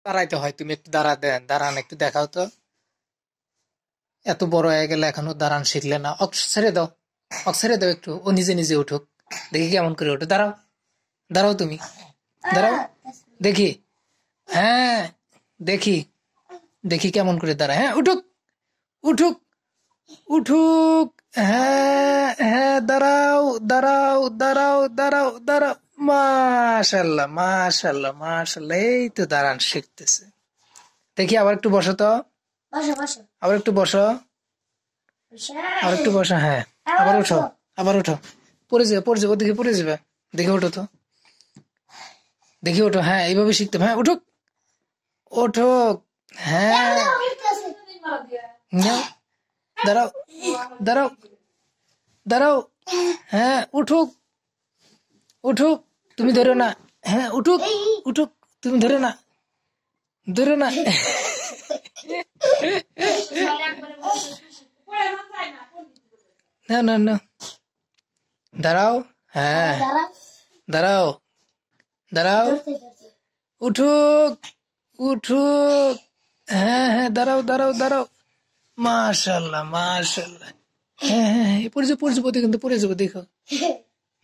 দাঁড়াইতে হয়, তুমি একটু দাঁড়ান একটু দেখাও তো। এত বড় হয়ে গেলে এখনো দাঁড়ান শিখলে না। ছেড়ে দাও, ছেড়ে দাও একটু, ও নিজে নিজে উঠুক, দেখি কেমন করে ওঠে। দাঁড়াও, দাঁড়াও তুমি, দাঁড়াও দেখি। হ্যাঁ দেখি, দেখি কেমন করে দাঁড়ায়। হ্যাঁ উঠুক, উঠুক, উঠুক। হ্যাঁ হ্যাঁ, দাঁড়াও দাঁড়াও দাঁড়াও দাঁড়াও দাঁড়াও। মাশাল্লাহ মাশাল্লাহ মাশাল্লাহ, এই তো দাঁড়ান শিখতেছে। দেখি আবার একটু বসো তো, আবার একটু বসো, আবার একটু বসো। হ্যাঁ আবার উঠো, আবার উঠো। পড়ে যাবে, পড়ে যাবে, ওদিকে পড়ে যাবে। দেখে ওঠো তো, দেখি ওঠো। হ্যাঁ এইভাবে শিখতে। হ্যাঁ উঠুক, ওঠুক। হ্যাঁ দাঁড়াও, দাঁড়াও, দাঁড়াও। হ্যাঁ উঠুক, উঠুক, তুমি ধরো না। হ্যাঁ উঠুক, উঠুক, তুমি ধরো না, ধরো না। না না না, দাঁড়াও। হ্যাঁ দাঁড়াও, দাঁড়াও, উঠুক, উঠুক। হ্যাঁ হ্যাঁ, দাঁড়াও দাঁড়াও দাঁড়াও। মাশাল্লাহ মাশাল্লাহ। হ্যাঁ হ্যাঁ হ্যাঁ, পড়ে যাবো, পড়ে যাবো, কিন্তু পড়ে যাবো, দেখো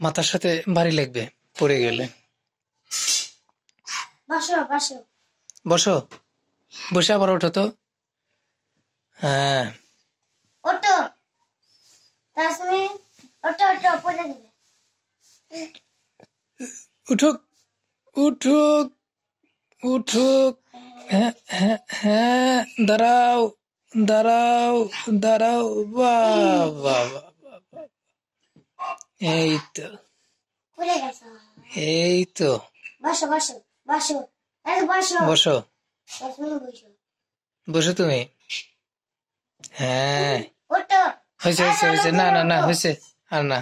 মাথার সাথে ভারী লাগবে পড়ে গেলে। বসো, বসে আবার ওঠো তো। হ্যাঁ উঠুক, উঠুক, উঠুক। হ্যাঁ হ্যাঁ হ্যাঁ, দাঁড়াও, দাঁড়াও, দাঁড়াও। বাহ বাহ বাহ, এই তো, এই তো। বসো, বসো তুমি। হ্যাঁ হয়েছে হয়েছে হয়েছে, না না না, হয়েছে আর না।